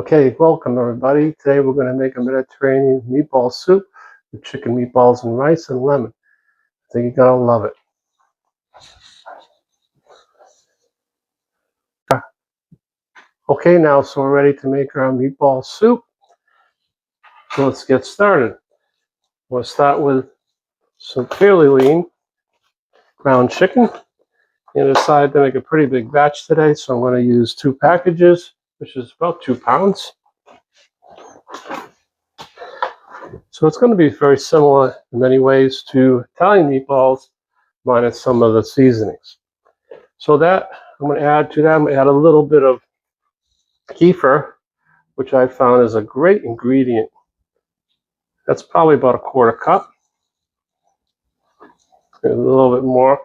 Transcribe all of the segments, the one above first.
Okay, welcome everybody. Today we're going to make a Mediterranean meatball soup with chicken meatballs and rice and lemon. I think you're going to love it. Okay, now so we're ready to make our meatball soup. So let's get started. We'll start with some fairly lean ground chicken. I decided to make a pretty big batch today, so I'm going to use 2 packages, which is about 2 pounds. So it's going to be very similar in many ways to Italian meatballs, minus some of the seasonings. So that I'm going to add to that, I'm going to add a little bit of Keifer, which I found is a great ingredient. That's probably about a 1/4 cup. A little bit more.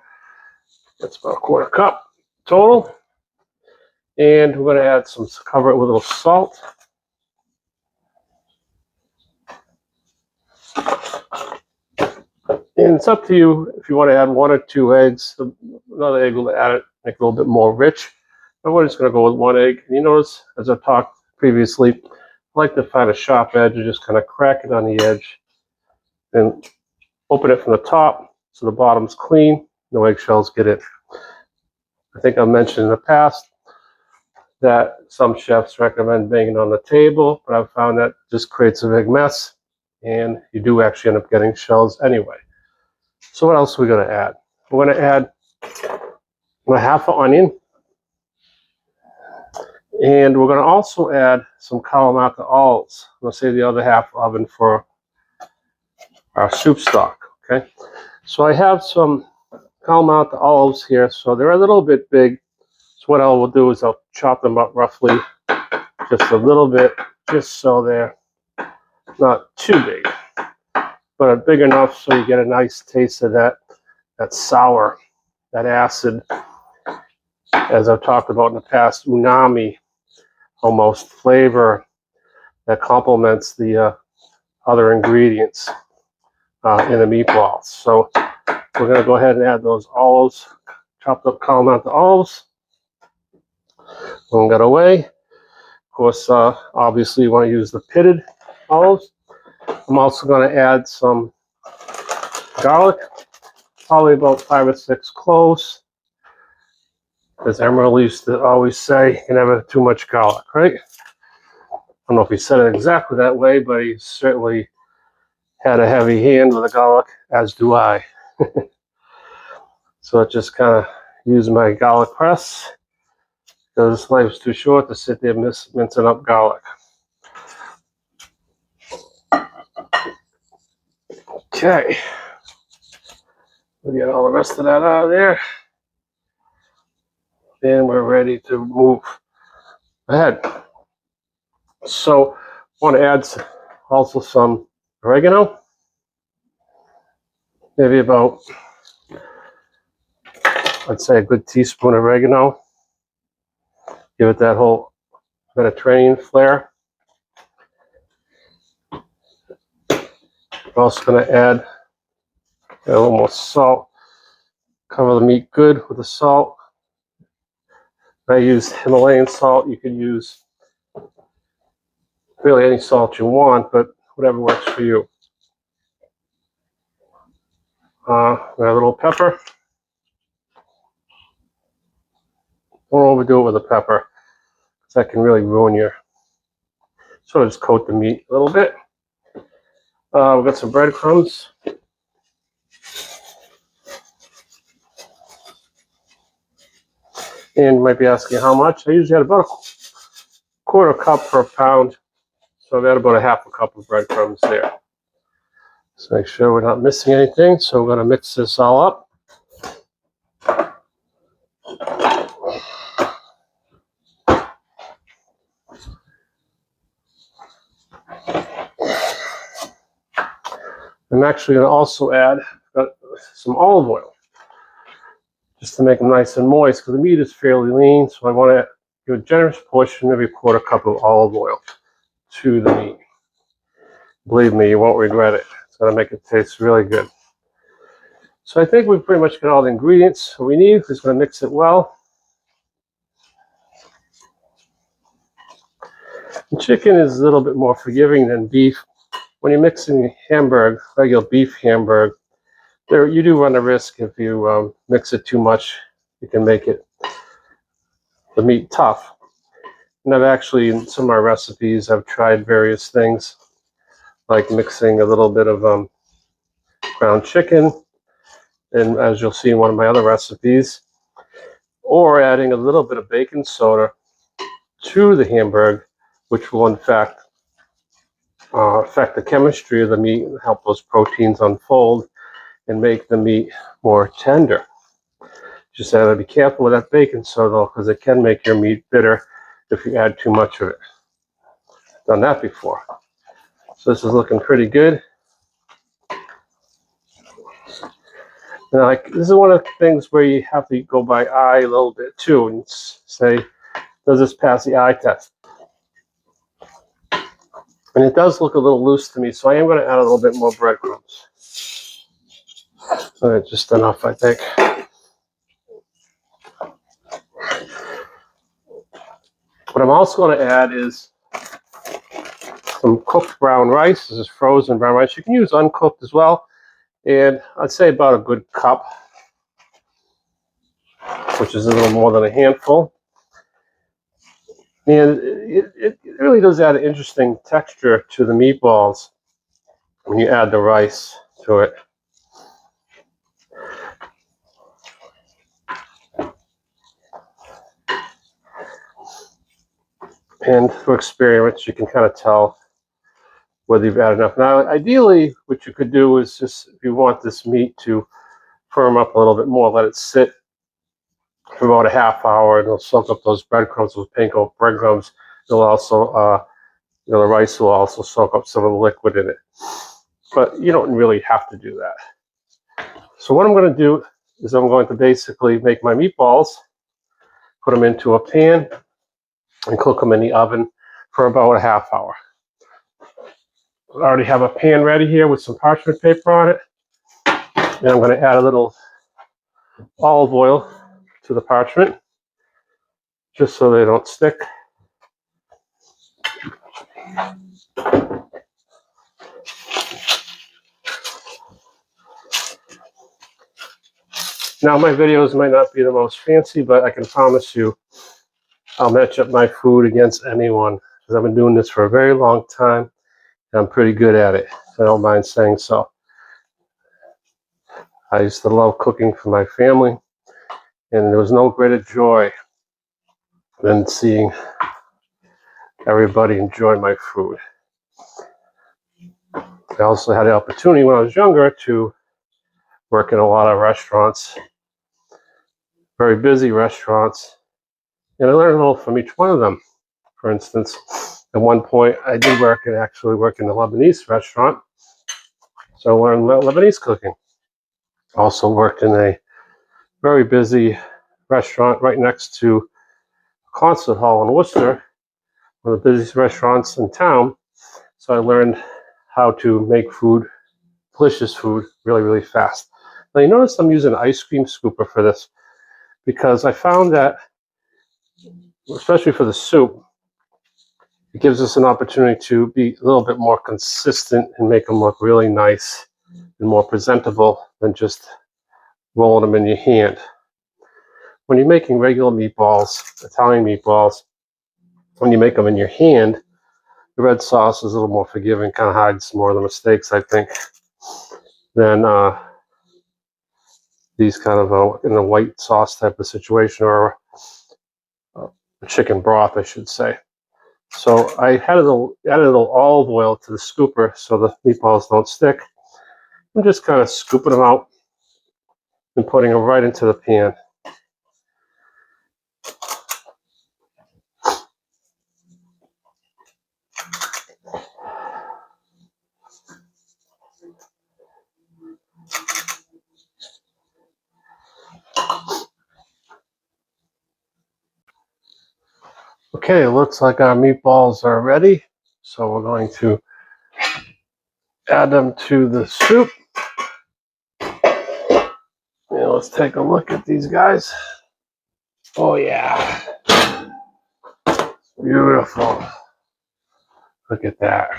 That's about a 1/4 cup total. And we're going to add some, cover it with a little salt. And it's up to you if you want to add 1 or 2 eggs. Another egg will add it, make it a little bit more rich. But we're just going to go with 1 egg. And you notice, as I talked previously, I like to find a sharp edge and just kind of crack it on the edge and open it from the top so the bottom's clean, no eggshells get in. I think I mentioned in the past that some chefs recommend banging on the table, but I've found that just creates a big mess, and you do actually end up getting shells anyway. So what else are we going to add? We're going to add a 1/2 onion, and we're going to also add some kalamata olives. I'm going to save the other half oven for our soup stock. Okay, so I have some kalamata olives here, so they're a little bit big. So what I will do is I'll chop them up roughly just a little bit, just so they're not too big, but big enough so you get a nice taste of that sour, that acid, as I've talked about in the past, umami almost flavor that complements the other ingredients in the meatballs. So we're going to go ahead and add those olives, chopped up kalamata olives. One got away. Of course, obviously you want to use the pitted olives. I'm also going to add some garlic, probably about 5 or 6 cloves. As Emerald used to always say, you can never have too much garlic, right? I don't know if he said it exactly that way, but he certainly had a heavy hand with the garlic, as do I. So I just kind of use my garlic press, because life's too short to sit there mincing up garlic. Okay, we get all the rest of that out of there. And we're ready to move ahead. So I want to add also some oregano, maybe about, I'd say, a good teaspoon of oregano. Give it that whole Mediterranean flair. I'm also going to add a little more salt. Cover the meat good with the salt. I use Himalayan salt. You can use really any salt you want, but whatever works for you. A little pepper. Don't overdo it with the pepper, because that can really ruin your. Sort of just coat the meat a little bit. We've got some breadcrumbs. And you might be asking how much. I usually add about a 1/4 cup per pound. So I've got about a 1/2 cup of breadcrumbs there. So make sure we're not missing anything. So we're going to mix this all up. I'm actually going to also add some olive oil, just to make them nice and moist, because the meat is fairly lean. So I want to give a generous portion, maybe a 1/4 cup of olive oil to the meat. Believe me, you won't regret it. It's going to make it taste really good. So I think we've pretty much got all the ingredients we need. We're just going to mix it well. And chicken is a little bit more forgiving than beef. When you're mixing hamburg, regular beef hamburg, you do run a risk if you mix it too much. You can make the meat tough. And I've actually, in some of my recipes, I've tried various things, like mixing a little bit of ground chicken, and as you'll see in one of my other recipes, or adding a little bit of baking soda to the hamburg, which will in fact affect the chemistry of the meat and help those proteins unfold and make the meat more tender. Just have to be careful with that baking soda because it can make your meat bitter if you add too much of it. Done that before. So this is looking pretty good. Now, like, this is one of the things where you have to go by eye a little bit too and say, does this pass the eye test? And it does look a little loose to me, so I am going to add a little bit more breadcrumbs. Just enough, I think. What I'm also going to add is some cooked brown rice. This is frozen brown rice. You can use uncooked as well. And I'd say about a good cup, which is a little more than a handful. And it really does add an interesting texture to the meatballs when you add the rice to it. And through experience, you can kind of tell whether you've added enough. Now, ideally, what you could do is just, if you want this meat to firm up a little bit more, let it sit for about a half hour, and it'll soak up those breadcrumbs, those panko breadcrumbs. It'll also, the rice will also soak up some of the liquid in it. But you don't really have to do that. So what I'm going to do is I'm going to basically make my meatballs, put them into a pan, and cook them in the oven for about a half hour. I already have a pan ready here with some parchment paper on it. And I'm going to add a little olive oil to the parchment, just so they don't stick. Now, my videos might not be the most fancy, but I can promise you I'll match up my food against anyone, because I've been doing this for a very long time, and I'm pretty good at it. I don't mind saying so. I used to love cooking for my family, and there was no greater joy than seeing everybody enjoy my food. I also had the opportunity when I was younger to work in a lot of restaurants, very busy restaurants, and I learned a little from each one of them. For instance, at one point I did actually work in a Lebanese restaurant, so I learned Lebanese cooking. Also worked in a very busy restaurant right next to a concert hall in Worcester, one of the busiest restaurants in town. So I learned how to make food, delicious food, really, really fast. Now you notice I'm using an ice cream scooper for this, because I found that, especially for the soup, it gives us an opportunity to be a little bit more consistent and make them look really nice and more presentable than just rolling them in your hand. When you're making regular meatballs, Italian meatballs, when you make them in your hand, the red sauce is a little more forgiving, kind of hides more of the mistakes, I think, than these kind of in a white sauce type of situation, or a chicken broth, I should say. So I added a little olive oil to the scooper so the meatballs don't stick. I'm just kind of scooping them out and putting them right into the pan. Okay, it looks like our meatballs are ready. So we're going to add them to the soup. And let's take a look at these guys. Oh yeah, beautiful. Look at that.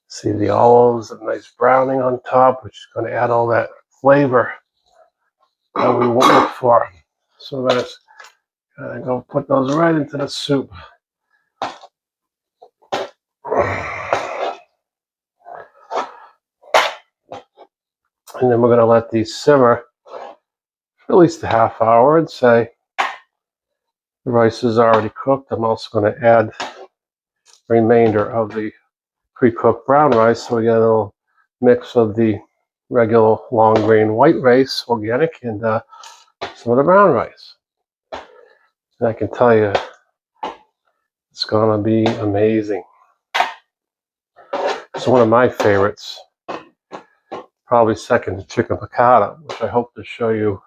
See the olives, a nice browning on top, which is going to add all that flavor that we look for. So we're gonna go put those right into the soup. And then we're going to let these simmer for at least a half hour. I'd say the rice is already cooked. I'm also going to add the remainder of the pre-cooked brown rice, so we get a little mix of the regular long grain white rice, organic, and some of the brown rice. And I can tell you, it's going to be amazing. It's one of my favorites, probably second to chicken piccata, which I hope to show you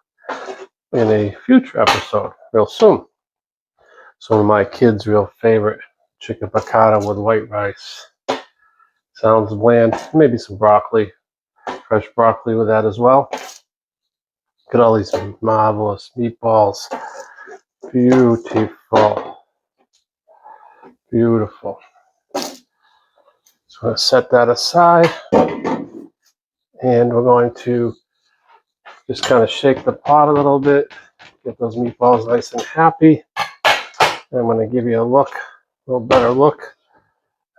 in a future episode real soon. It's one of my kids' real favorite, chicken piccata with white rice. Sounds bland. Maybe some broccoli, fresh broccoli with that as well. Look at all these marvelous meatballs. Beautiful. Beautiful. So I'm going to set that aside. And we're going to just kind of shake the pot a little bit. Get those meatballs nice and happy. And I'm going to give you a little better look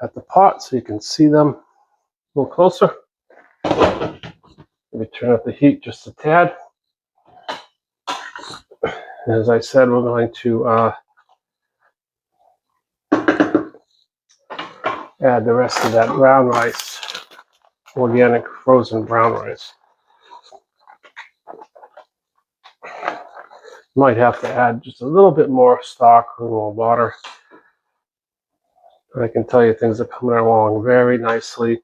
at the pot so you can see them a little closer. Let me turn up the heat just a tad. As I said, we're going to add the rest of that brown rice, organic frozen brown rice. Might have to add just a little bit more stock, a little water. But I can tell you things are coming along very nicely.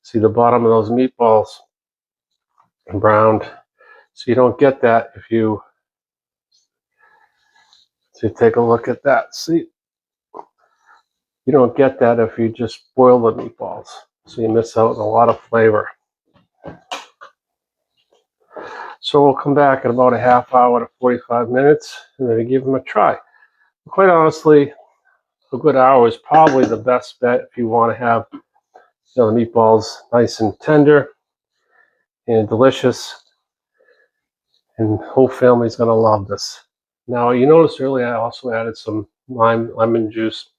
See the bottom of those meatballs browned. So you don't get that if you take a look at that. See, you don't get that if you just boil the meatballs. So you miss out on a lot of flavor. So we'll come back in about a half hour to 45 minutes and maybe give them a try. Quite honestly, a good hour is probably the best bet if you want to have the meatballs nice and tender and delicious. And the whole family's going to love this. Now, you notice earlier I also added some lemon juice.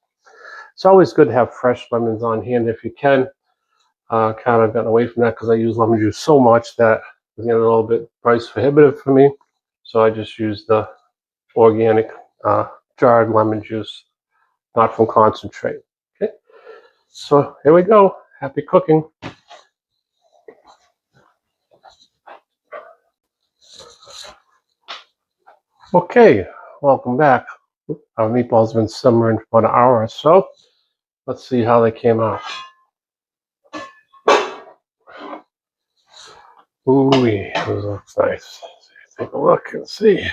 It's always good to have fresh lemons on hand if you can. Kind of gotten away from that because I use lemon juice so much that it's getting a little bit price prohibitive for me. So I just use the organic jarred lemon juice, not from concentrate. Okay, so here we go. Happy cooking. Okay, welcome back. Our meatballs have been simmering for about an hour or so. Let's see how they came out. Ooh, this looks nice. Take a look and see.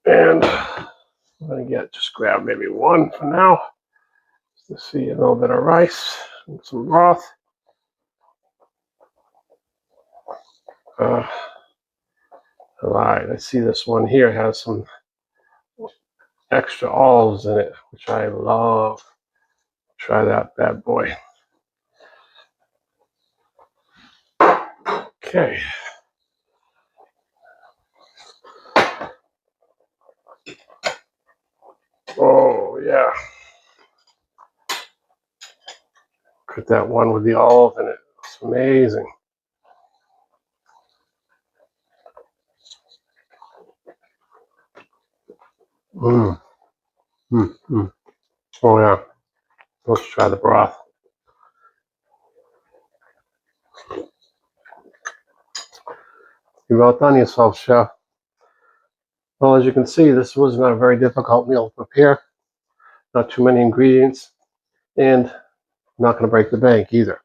And I'm going to just grab maybe one for now. Just to see a little bit of rice and some broth. All right, I see this one here has some extra olives in it, which I love. Try that bad boy. Okay. Oh, yeah. Look at that one with the olive in it. It's amazing. Mmm. Mmm. Mm. Oh, yeah. Let's try the broth. You've outdone yourself, Chef. Well, as you can see, this was not a very difficult meal to prepare. Not too many ingredients, and not going to break the bank either.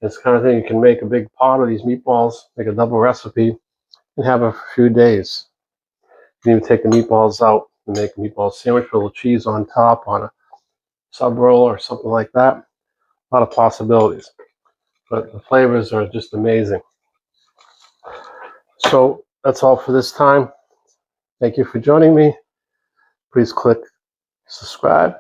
It's the kind of thing you can make a big pot of these meatballs, make a double recipe, and have it for a few days. You can even take the meatballs out and make a meatball sandwich with a little cheese on top on a sub roll or something like that. A lot of possibilities, but the flavors are just amazing. So that's all for this time. Thank you for joining me. Please click subscribe,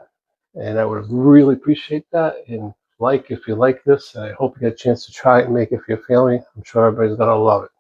and I would really appreciate that. And like if you like this, and I hope you get a chance to try it and make it for your family. I'm sure everybody's gonna love it.